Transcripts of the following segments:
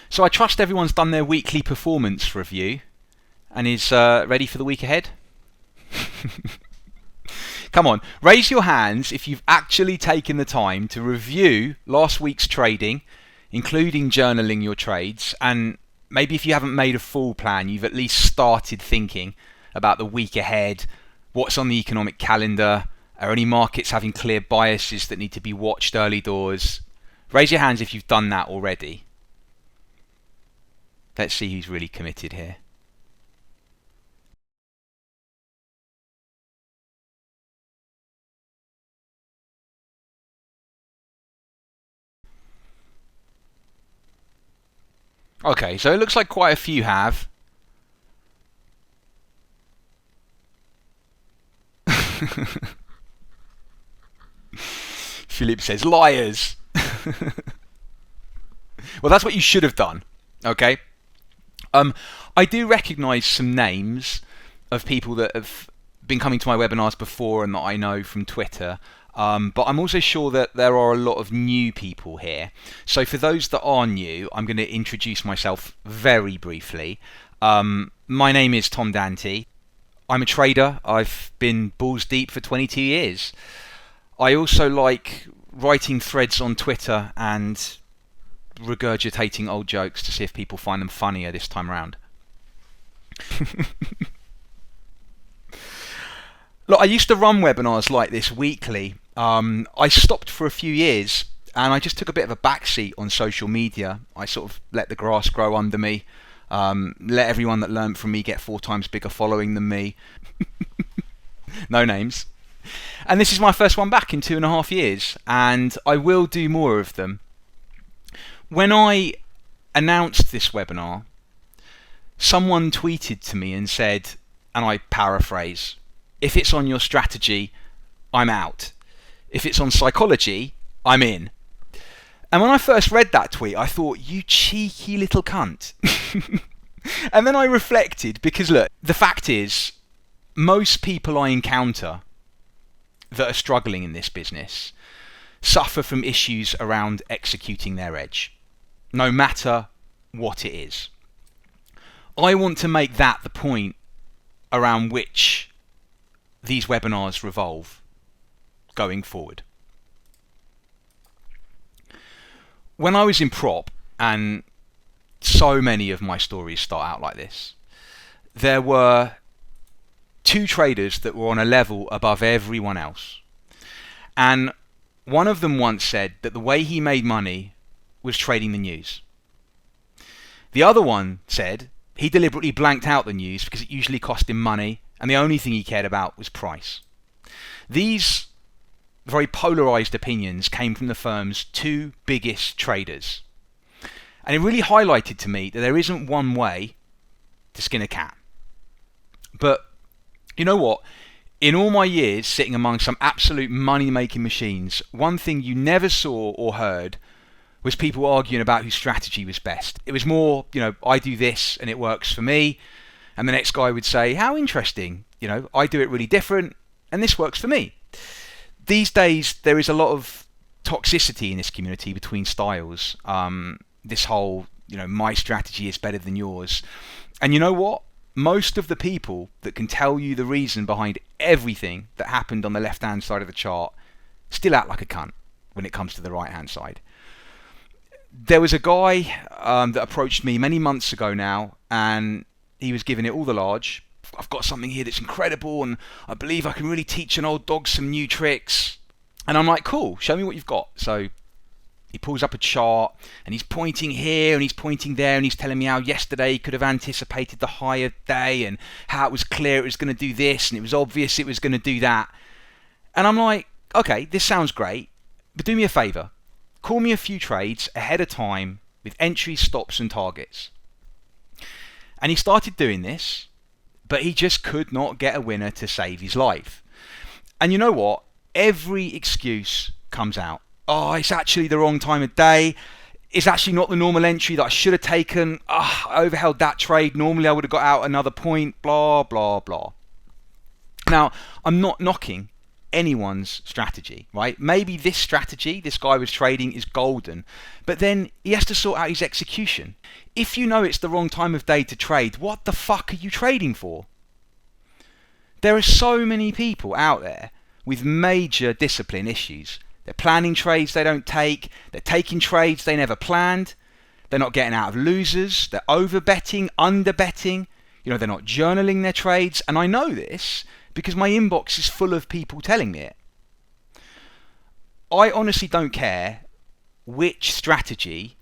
So I trust everyone's done their weekly performance review and is ready for the week ahead. Come on, raise your hands if you've actually taken the time to review last week's trading, including journaling your trades, and maybe if you haven't made a full plan, you've at least started thinking about the week ahead, what's on the economic calendar, are any markets having clear biases that need to be watched early doors? Raise your hands if you've done that already. Let's see who's really committed here. Okay, so it looks like quite a few have. Philip says, liars. Well, that's what you should have done. Okay. I do recognise some names of people that have been coming to my webinars before and that I know from Twitter. But I'm also sure that there are a lot of new people here. So for those that are new, I'm going to introduce myself very briefly. My name is Tom Dante. I'm a trader. I've been balls deep for 22 years. I also like writing threads on Twitter and regurgitating old jokes to see if people find them funnier this time around. Look, I used to run webinars like this weekly. I stopped for a few years and I just took a bit of a backseat on social media. I sort of let the grass grow under me, let everyone that learned from me get 4 times bigger following than me. No names. And this is my first one back in 2.5 years, and I will do more of them. When I announced this webinar, someone tweeted to me and said, and I paraphrase, if it's on your strategy, I'm out. If it's on psychology, I'm in. And when I first read that tweet, I thought, you cheeky little cunt. And then I reflected, because look, the fact is, most people I encounter that are struggling in this business suffer from issues around executing their edge, no matter what it is. I want to make that the point around which these webinars revolve going forward. When I was in prop, and so many of my stories start out like this, there were 2 traders that were on a level above everyone else. And one of them once said that the way he made money was trading the news. The other one said he deliberately blanked out the news because it usually cost him money and the only thing he cared about was price. These very polarised opinions came from the firm's 2 biggest traders. And it really highlighted to me that there isn't one way to skin a cat. But you know what? In all my years sitting among some absolute money-making machines, one thing you never saw or heard was people arguing about whose strategy was best. It was more, I do this and it works for me. And the next guy would say, how interesting. I do it really different and this works for me. These days, there is a lot of toxicity in this community between styles. This whole, my strategy is better than yours. And you know what? Most of the people that can tell you the reason behind everything that happened on the left-hand side of the chart still act like a cunt when it comes to the right-hand side. There was a guy that approached me many months ago now, and he was giving it all the large. I've got something here that's incredible, and I believe I can really teach an old dog some new tricks. And I'm like, cool, show me what you've got. So he pulls up a chart and he's pointing here and he's pointing there and he's telling me how yesterday he could have anticipated the higher day and how it was clear it was going to do this and it was obvious it was going to do that. And I'm like, okay, this sounds great, but do me a favour. Call me a few trades ahead of time with entries, stops and targets. And he started doing this, but he just could not get a winner to save his life. And you know what? Every excuse comes out. Oh, it's actually the wrong time of day. It's actually not the normal entry that I should have taken. I overheld that trade. Normally I would have got out another point. Blah, blah, blah. Now, I'm not knocking anyone's strategy, right? Maybe this strategy this guy was trading is golden, but then he has to sort out his execution. If you know it's the wrong time of day to trade, what the fuck are you trading for? There are so many people out there with major discipline issues. They're planning trades they don't take, they're taking trades they never planned, they're not getting out of losers, they're over betting, under betting, they're not journaling their trades, and I know this because my inbox is full of people telling me it. I honestly don't care which strategy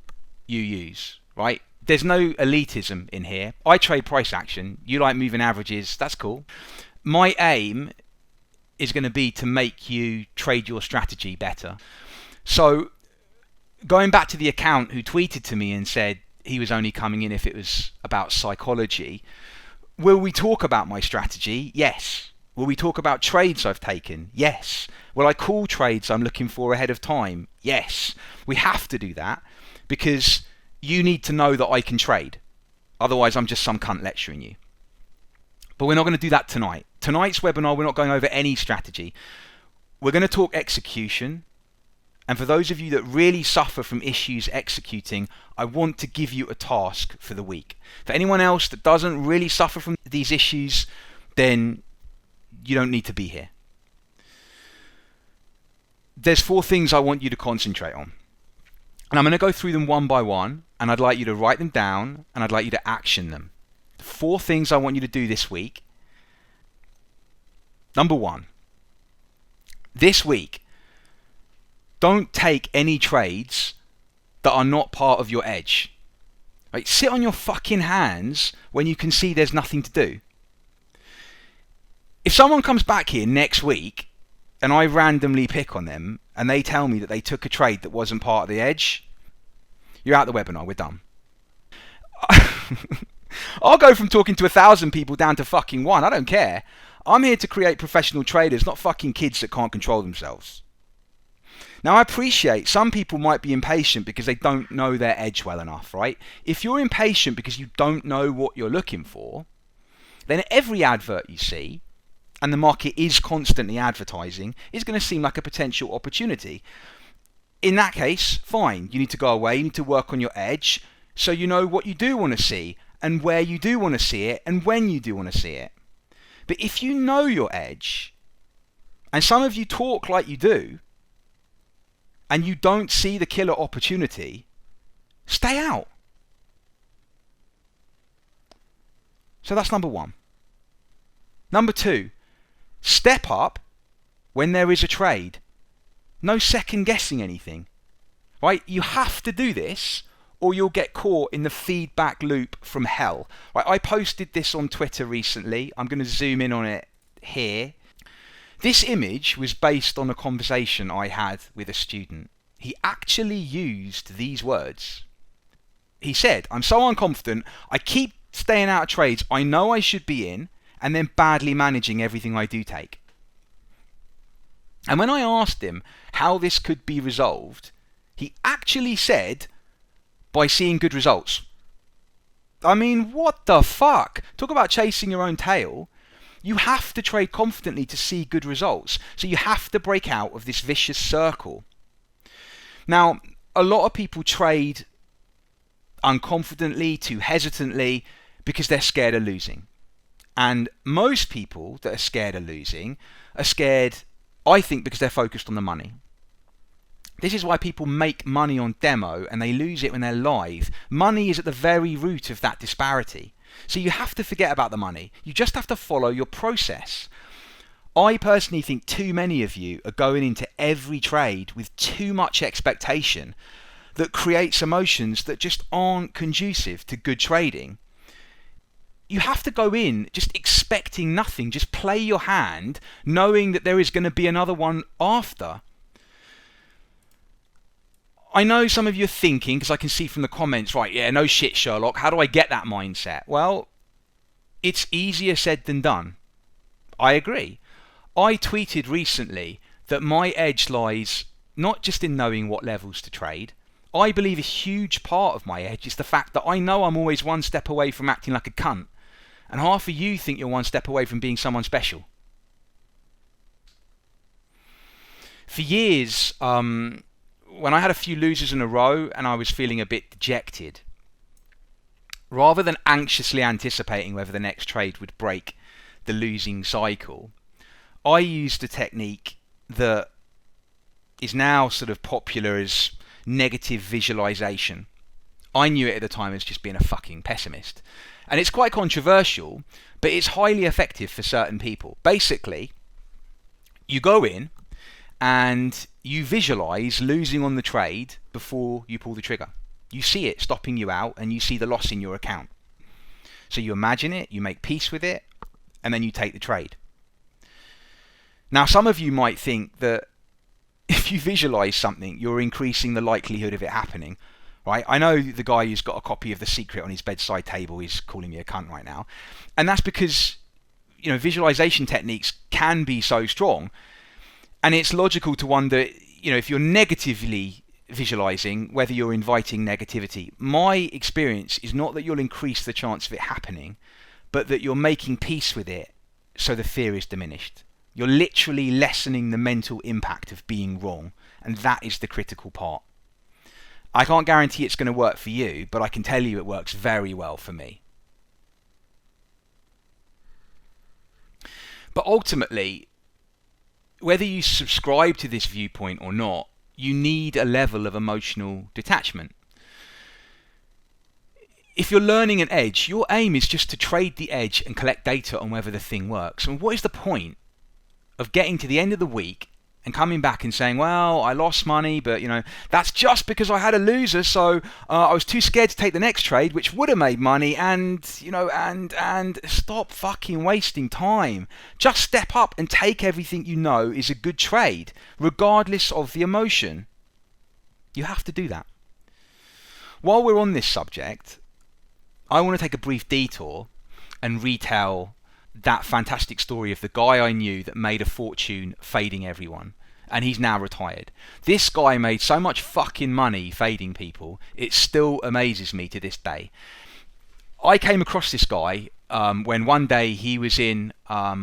you use, right? There's no elitism in here. I trade price action, you like moving averages, that's cool. My aim is going to be to make you trade your strategy better. So going back to the account who tweeted to me and said he was only coming in if it was about psychology, will we talk about my strategy? Yes. Will we talk about trades I've taken? Yes. Will I call trades I'm looking for ahead of time? Yes. We have to do that because you need to know that I can trade. Otherwise I'm just some cunt lecturing you. But we're not going to do that tonight. Tonight's webinar, we're not going over any strategy. We're going to talk execution. And for those of you that really suffer from issues executing, I want to give you a task for the week. For anyone else that doesn't really suffer from these issues, then you don't need to be here. There's 4 things I want you to concentrate on. And I'm going to go through them one by one, and I'd like you to write them down, and I'd like you to action them. 4 things I want you to do this week. Number 1, this week, don't take any trades that are not part of your edge. Right? Sit on your fucking hands when you can see there's nothing to do. If someone comes back here next week and I randomly pick on them and they tell me that they took a trade that wasn't part of the edge, you're out the webinar, we're done. I'll go from talking to 1,000 people down to fucking 1, I don't care. I'm here to create professional traders, not fucking kids that can't control themselves. Now I appreciate some people might be impatient because they don't know their edge well enough, right? If you're impatient because you don't know what you're looking for, then every advert you see, and the market is constantly advertising, is going to seem like a potential opportunity. In that case, fine, you need to go away, you need to work on your edge, so you know what you do want to see, and where you do want to see it, and when you do want to see it. But if you know your edge, and some of you talk like you do, and you don't see the killer opportunity, stay out. So that's number 1. Number 2, step up when there is a trade. No second guessing anything. Right? You have to do this or you'll get caught in the feedback loop from hell. Right? I posted this on Twitter recently. I'm going to zoom in on it here. This image was based on a conversation I had with a student. He actually used these words. He said, "I'm so unconfident, I keep staying out of trades I know I should be in, and then badly managing everything I do take." And when I asked him how this could be resolved, he actually said, by seeing good results. I mean, what the fuck? Talk about chasing your own tail. You have to trade confidently to see good results. So you have to break out of this vicious circle. Now, a lot of people trade unconfidently, too hesitantly, because they're scared of losing. And most people that are scared of losing are scared, I think, because they're focused on the money. This is why people make money on demo and they lose it when they're live. Money is at the very root of that disparity. So you have to forget about the money. You just have to follow your process. I personally think too many of you are going into every trade with too much expectation that creates emotions that just aren't conducive to good trading. You have to go in just expecting nothing. Just play your hand knowing that there is going to be another one after. I know some of you are thinking, because I can see from the comments, right, yeah, no shit, Sherlock, how do I get that mindset? Well, it's easier said than done. I agree. I tweeted recently that my edge lies not just in knowing what levels to trade. I believe a huge part of my edge is the fact that I know I'm always one step away from acting like a cunt. And half of you think you're one step away from being someone special. For years, when I had a few losers in a row and I was feeling a bit dejected, rather than anxiously anticipating whether the next trade would break the losing cycle, I used a technique that is now sort of popular as negative visualization. I knew it at the time as just being a fucking pessimist. And it's quite controversial, but it's highly effective for certain people. Basically, you go in and you visualize losing on the trade before you pull the trigger. You see it stopping you out and you see the loss in your account. So you imagine it, you make peace with it, and then you take the trade. Now, some of you might think that if you visualize something, you're increasing the likelihood of it happening, right? I know the guy who's got a copy of The Secret on his bedside table is calling me a cunt right now. And that's because, visualization techniques can be so strong. And it's logical to wonder, if you're negatively visualizing, whether you're inviting negativity. My experience is not that you'll increase the chance of it happening, but that you're making peace with it so the fear is diminished. You're literally lessening the mental impact of being wrong, and that is the critical part. I can't guarantee it's going to work for you, but I can tell you it works very well for me. But ultimately, whether you subscribe to this viewpoint or not, you need a level of emotional detachment. If you're learning an edge, your aim is just to trade the edge and collect data on whether the thing works. And what is the point of getting to the end of the week and coming back and saying, well, I lost money, but that's just because I had a loser, so I was too scared to take the next trade, which would have made money, and stop fucking wasting time. Just step up and take everything you know is a good trade, regardless of the emotion. You have to do that. While we're on this subject, I want to take a brief detour and retell that fantastic story of the guy I knew that made a fortune fading everyone, and he's now retired. This guy made so much fucking money fading people, it still amazes me to this day. I came across this guy when one day he was in a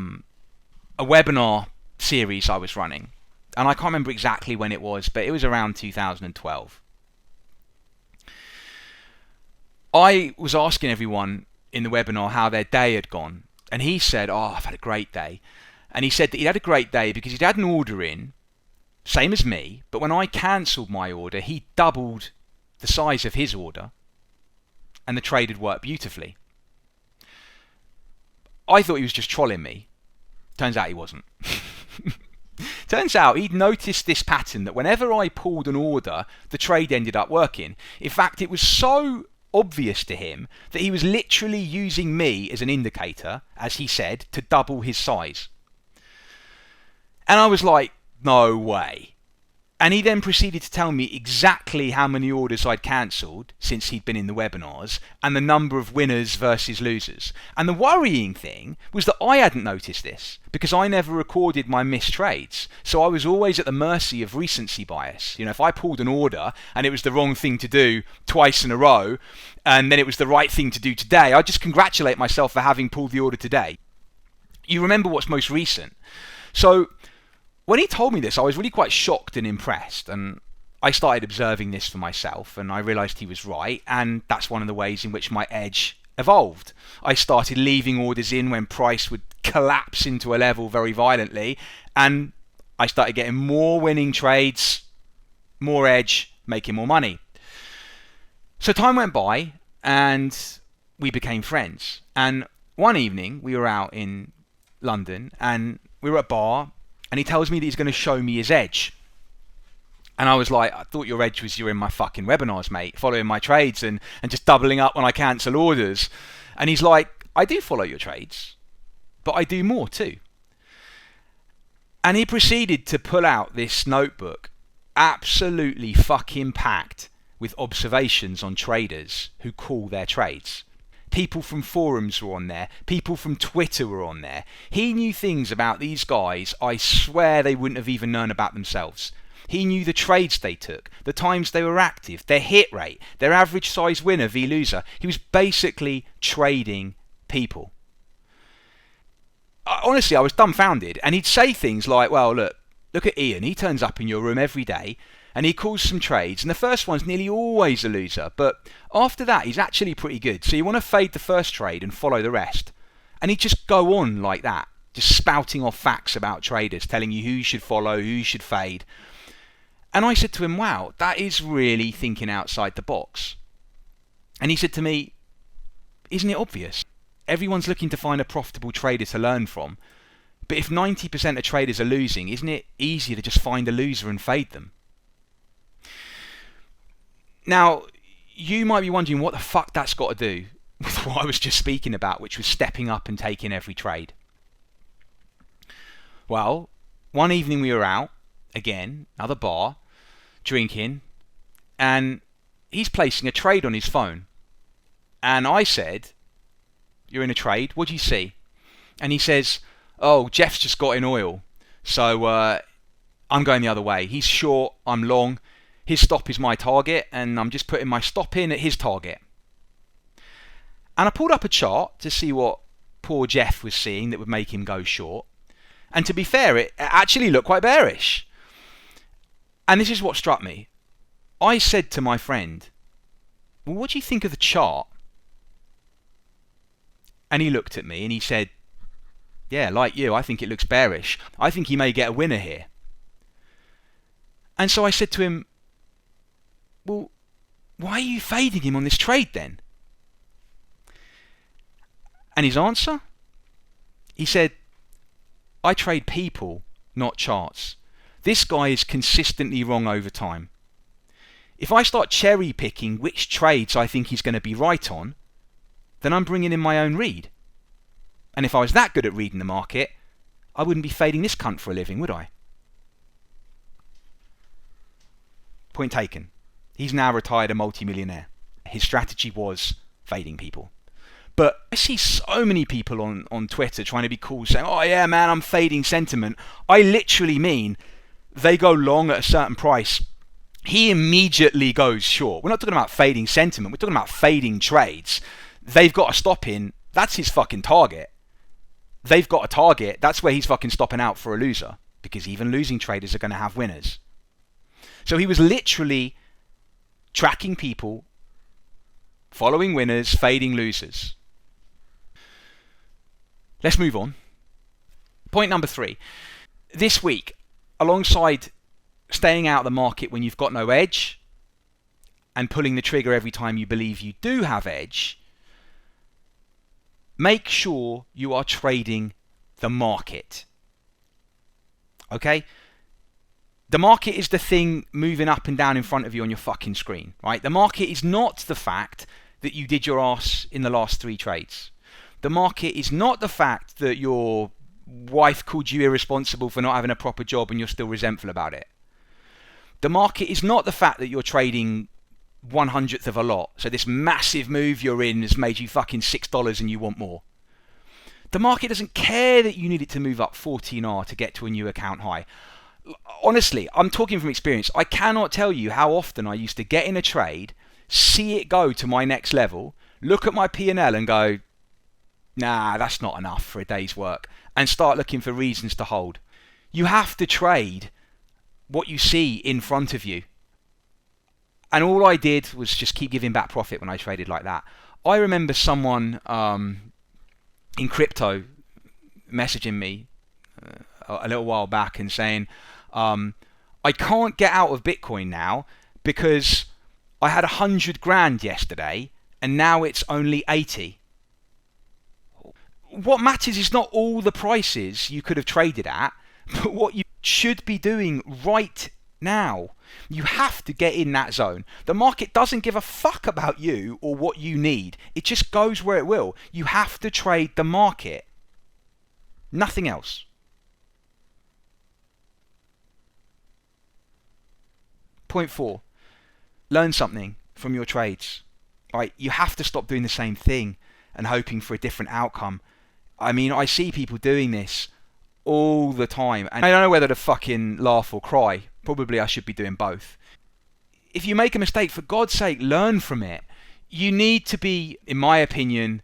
webinar series I was running, and I can't remember exactly when it was, but it was around 2012. I was asking everyone in the webinar how their day had gone. And he said, I've had a great day. And he said that he'd had a great day because he'd had an order in, same as me, but when I cancelled my order, he doubled the size of his order, and the trade had worked beautifully. I thought he was just trolling me. Turns out he wasn't. Turns out he'd noticed this pattern that whenever I pulled an order, the trade ended up working. In fact, it was so obvious to him that he was literally using me as an indicator, as he said, to double his size. And I was like, no way. And he then proceeded to tell me exactly how many orders I'd cancelled since he'd been in the webinars and the number of winners versus losers. And the worrying thing was that I hadn't noticed this because I never recorded my missed trades. So I was always at the mercy of recency bias. If I pulled an order and it was the wrong thing to do twice in a row and then it was the right thing to do today, I'd just congratulate myself for having pulled the order today. You remember what's most recent. So when he told me this, I was really quite shocked and impressed, and I started observing this for myself, and I realised he was right, and that's one of the ways in which my edge evolved. I started leaving orders in when price would collapse into a level very violently, and I started getting more winning trades, more edge, making more money. So time went by, and we became friends. And one evening, we were out in London, and we were at a bar, and he tells me that he's going to show me his edge. And I was like, I thought your edge was you're in my fucking webinars, mate, following my trades and just doubling up when I cancel orders. And he's like, I do follow your trades, but I do more too. And he proceeded to pull out this notebook, absolutely fucking packed with observations on traders who call their trades. People from forums were on there. People from Twitter were on there. He knew things about these guys I swear they wouldn't have even known about themselves. He knew the trades they took, the times they were active, their hit rate, their average size winner v loser. He was basically trading people. Honestly, I was dumbfounded. And he'd say things like, well, look, Look at Ian, he turns up in your room every day and he calls some trades, and the first one's nearly always a loser, but after that he's actually pretty good. So you want to fade the first trade and follow the rest. And he'd just go on like that, just spouting off facts about traders, telling you who you should follow, who you should fade. And I said to him, wow, that is really thinking outside the box. And he said to me, isn't it obvious? Everyone's looking to find a profitable trader to learn from. But if 90% of traders are losing, isn't it easier to just find a loser and fade them? Now, you might be wondering what the fuck that's got to do with what I was just speaking about, which was stepping up and taking every trade. Well, one evening we were out, again, another bar, drinking, and he's placing a trade on his phone. And I said, you're in a trade, what do you see? And he says, oh, Jeff's just got in oil, so I'm going the other way. He's short, I'm long, his stop is my target, and I'm just putting my stop in at his target. And I pulled up a chart to see what poor Jeff was seeing that would make him go short. And to be fair, it actually looked quite bearish. And this is what struck me. I said to my friend, well, what do you think of the chart? And he looked at me and he said, yeah, like you, I think it looks bearish. I think he may get a winner here. And so I said to him, well, why are you fading him on this trade then? And his answer? He said, I trade people, not charts. This guy is consistently wrong over time. If I start cherry picking which trades I think he's going to be right on, then I'm bringing in my own read. And if I was that good at reading the market, I wouldn't be fading this cunt for a living, would I? Point taken. He's now retired a multi-millionaire. His strategy was fading people. But I see so many people on Twitter trying to be cool, saying, oh yeah man, I'm fading sentiment. I literally mean they go long at a certain price. He immediately goes short. We're not talking about fading sentiment. We're talking about fading trades. They've got a stop in. That's his fucking target. They've got a target. That's where he's fucking stopping out for a loser. Because even losing traders are going to have winners. So he was literally tracking people, following winners, fading losers. Let's move on. Point number 3. This week, alongside staying out of the market when you've got no edge and pulling the trigger every time you believe you do have edge, make sure you are trading the market. Okay? The market is the thing moving up and down in front of you on your fucking screen, right? The market is not the fact that you did your ass in the last 3 trades. The market is not the fact that your wife called you irresponsible for not having a proper job and you're still resentful about it. The market is not the fact that you're trading 1/100th of a lot. So this massive move you're in has made you fucking $6 and you want more. The market doesn't care that you need it to move up 14R to get to a new account high. Honestly, I'm talking from experience. I cannot tell you how often I used to get in a trade, see it go to my next level, look at my P&L and go, nah, that's not enough for a day's work, and start looking for reasons to hold. You have to trade what you see in front of you. And all I did was just keep giving back profit when I traded like that. I remember someone in crypto messaging me a little while back and saying, I can't get out of Bitcoin now because I had 100 grand yesterday and now it's only 80. What matters is not all the prices you could have traded at, but what you should be doing right now. You have to get in that zone. The market doesn't give a fuck about you or what you need. It just goes where it will. You have to trade the market. Nothing else. Point 4. Learn something from your trades. Right? You have to stop doing the same thing and hoping for a different outcome. I mean, I see people doing this all the time, and I don't know whether to fucking laugh or cry. Probably I should be doing both. If you make a mistake, for God's sake, learn from it. You need to be, in my opinion,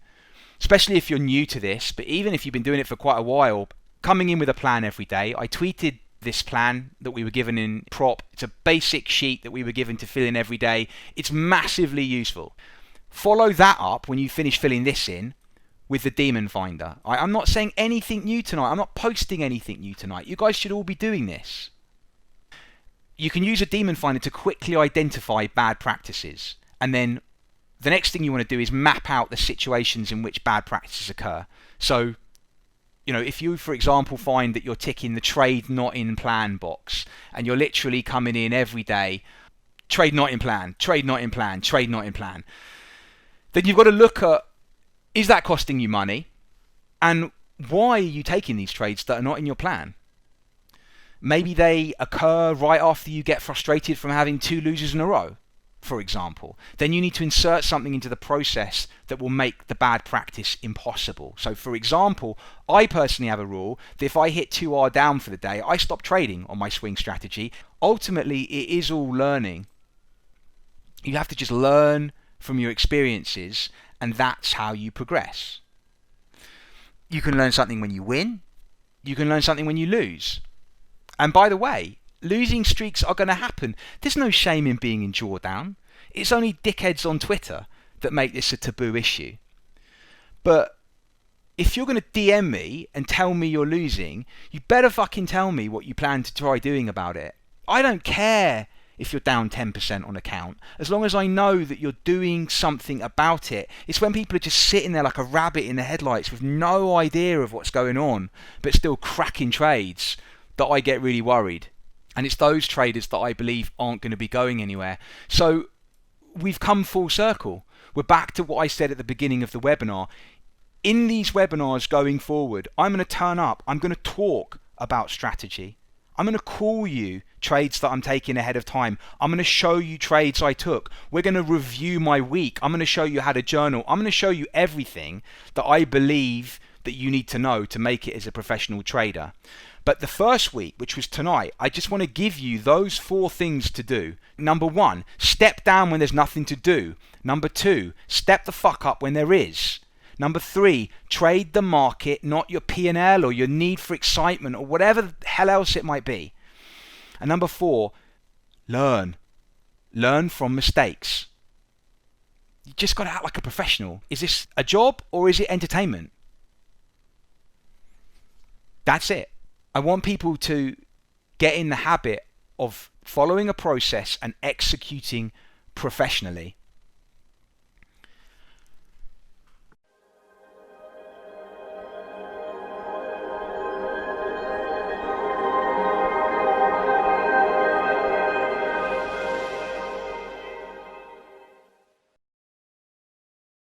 especially if you're new to this, but even if you've been doing it for quite a while, coming in with a plan every day. I tweeted this plan that we were given in prop. It's a basic sheet that we were given to fill in every day. It's massively useful. Follow that up when you finish filling this in with the Demon Finder. I'm not saying anything new tonight. I'm not posting anything new tonight. You guys should all be doing this. You can use a Demon Finder to quickly identify bad practices, and then the next thing you want to do is map out the situations in which bad practices occur. So, if you, for example, find that you're ticking the trade not in plan box, and you're literally coming in every day, trade not in plan, trade not in plan, trade not in plan, then you've got to look at, is that costing you money? And why are you taking these trades that are not in your plan? Maybe they occur right after you get frustrated from having 2 losers in a row, for example. Then you need to insert something into the process that will make the bad practice impossible. So, for example, I personally have a rule that if I hit 2R down for the day, I stop trading on my swing strategy. Ultimately, it is all learning. You have to just learn from your experiences, and that's how you progress. You can learn something when you win. You can learn something when you lose. And by the way, losing streaks are going to happen. There's no shame in being in drawdown. It's only dickheads on Twitter that make this a taboo issue. But if you're going to DM me and tell me you're losing, you better fucking tell me what you plan to try doing about it. I don't care if you're down 10% on account, as long as I know that you're doing something about it. It's when people are just sitting there like a rabbit in the headlights with no idea of what's going on, but still cracking trades, that I get really worried. And it's those traders that I believe aren't going to be going anywhere. So we've come full circle. We're back to what I said at the beginning of the webinar. In these webinars going forward, I'm going to turn up. I'm going to talk about strategy. I'm going to call you trades that I'm taking ahead of time. I'm going to show you trades I took. We're going to review my week. I'm going to show you how to journal. I'm going to show you everything that I believe that you need to know to make it as a professional trader. But the first week, which was tonight, I just want to give you those 4 things to do. Number 1, step down when there's nothing to do. Number 2, step the fuck up when there is. Number 3, trade the market, not your P&L or your need for excitement or whatever the hell else it might be. And number 4, learn. Learn from mistakes. You just got to act like a professional. Is this a job or is it entertainment? That's it. I want people to get in the habit of following a process and executing professionally.